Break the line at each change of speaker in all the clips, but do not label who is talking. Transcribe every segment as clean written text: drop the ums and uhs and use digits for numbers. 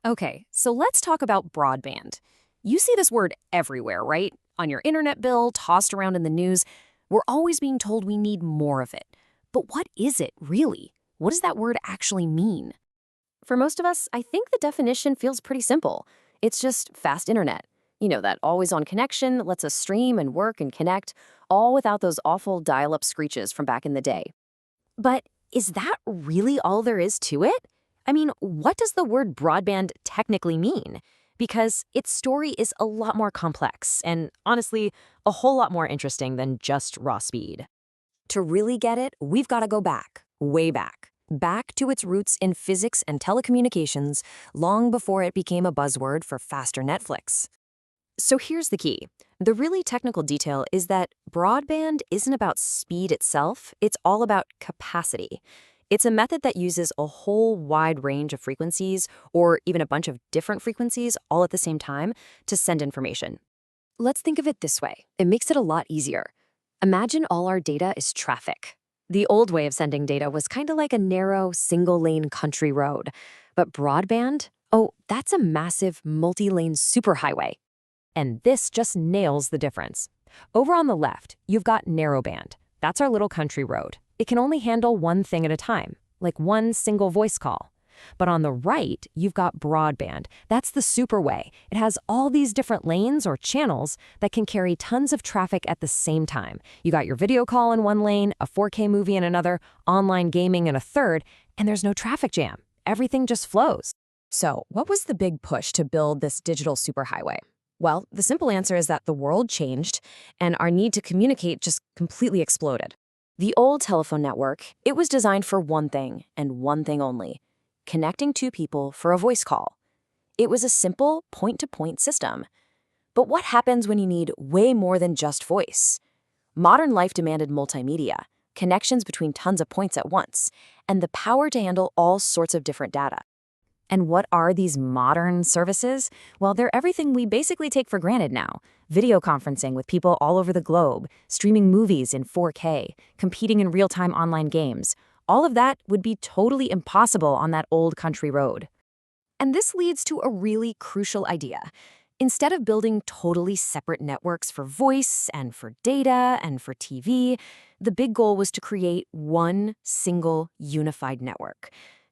Okay, so let's talk about broadband. You see this word everywhere, right? On your internet bill, tossed around in the news. We're always being told we need more of it. But what is it, really? What does that word actually mean? For most of us, I think the definition feels pretty simple. It's just fast internet. That always-on connection lets us stream and work and connect, all without those awful dial-up screeches from back in the day. But is that really all there is to it? I mean, what does the word broadband technically mean? Because its story is a lot more complex and, honestly, a whole lot more interesting than just raw speed. To really get it, we've got to go back, way back to its roots in physics and telecommunications, long before it became a buzzword for faster Netflix. So here's the key. The really technical detail is that broadband isn't about speed itself, it's all about capacity. It's a method that uses a whole wide range of frequencies, or even a bunch of different frequencies all at the same time, to send information. Let's think of it this way. It makes it a lot easier. Imagine all our data is traffic. The old way of sending data was kind of like a narrow, single-lane country road. But broadband? Oh, that's a massive, multi-lane superhighway. And this just nails the difference. Over on the left, you've got narrowband. That's our little country road. It can only handle one thing at a time, like one single voice call. But on the right, you've got broadband. That's the superway. It has all these different lanes or channels that can carry tons of traffic at the same time. You got your video call in one lane, a 4K movie in another, online gaming in a third, and there's no traffic jam. Everything just flows. So, what was the big push to build this digital superhighway? Well, the simple answer is that the world changed, and our need to communicate just completely exploded. The old telephone network, it was designed for one thing, and one thing only: connecting two people for a voice call. It was a simple point-to-point system. But what happens when you need way more than just voice? Modern life demanded multimedia, connections between tons of points at once, and the power to handle all sorts of different data. And what are these modern services? Well, they're everything we basically take for granted now. Video conferencing with people all over the globe, streaming movies in 4K, competing in real-time online games. All of that would be totally impossible on that old country road. And this leads to a really crucial idea. Instead of building totally separate networks for voice and for data and for TV, the big goal was to create one single unified network.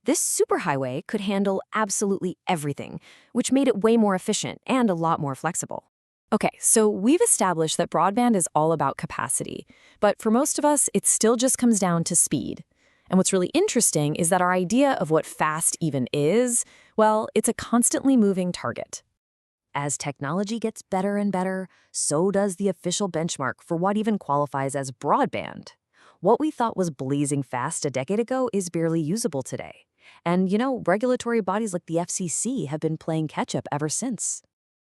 This superhighway could handle absolutely everything, which made it way more efficient and a lot more flexible. Okay, so we've established that broadband is all about capacity, but for most of us, it still just comes down to speed. And what's really interesting is that our idea of what fast even is, well, it's a constantly moving target. As technology gets better and better, so does the official benchmark for what even qualifies as broadband. What we thought was blazing fast a decade ago is barely usable today. And, regulatory bodies like the FCC have been playing catch-up ever since.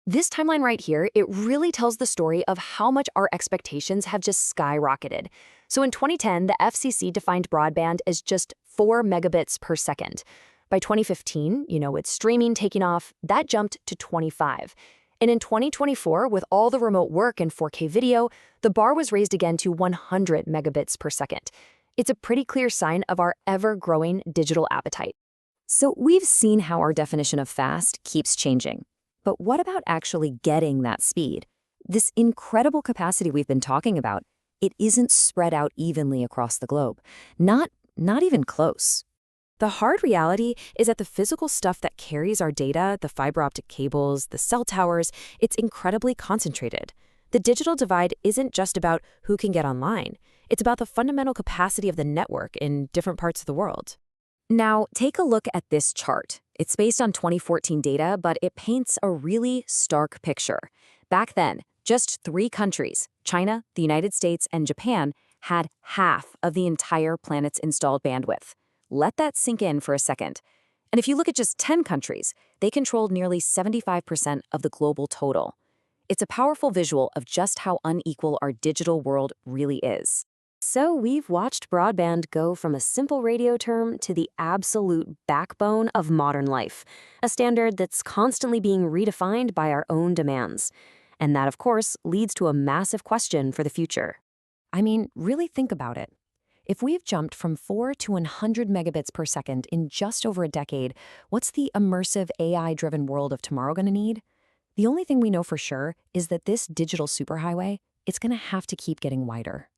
This timeline right here, it really tells the story of how much our expectations have just skyrocketed. So in 2010, the FCC defined broadband as just 4 megabits per second. By 2015, with streaming taking off, that jumped to 25. And in 2024, with all the remote work and 4K video, the bar was raised again to 100 megabits per second. It's a pretty clear sign of our ever-growing digital appetite. So we've seen how our definition of fast keeps changing. But what about actually getting that speed? This incredible capacity we've been talking about, it isn't spread out evenly across the globe. Not even close. The hard reality is that the physical stuff that carries our data, the fiber-optic cables, the cell towers, it's incredibly concentrated. The digital divide isn't just about who can get online. It's about the fundamental capacity of the network in different parts of the world. Now, take a look at this chart. It's based on 2014 data, but it paints a really stark picture. Back then, just 3 countries, China, the United States, and Japan, had half of the entire planet's installed bandwidth. Let that sink in for a second. And if you look at just 10 countries, they controlled nearly 75% of the global total. It's a powerful visual of just how unequal our digital world really is. So we've watched broadband go from a simple radio term to the absolute backbone of modern life, a standard that's constantly being redefined by our own demands. And that, of course, leads to a massive question for the future. I mean, really think about it. If we've jumped from 4 to 100 megabits per second in just over a decade, what's the immersive AI-driven world of tomorrow going to need? The only thing we know for sure is that this digital superhighway, it's going to have to keep getting wider.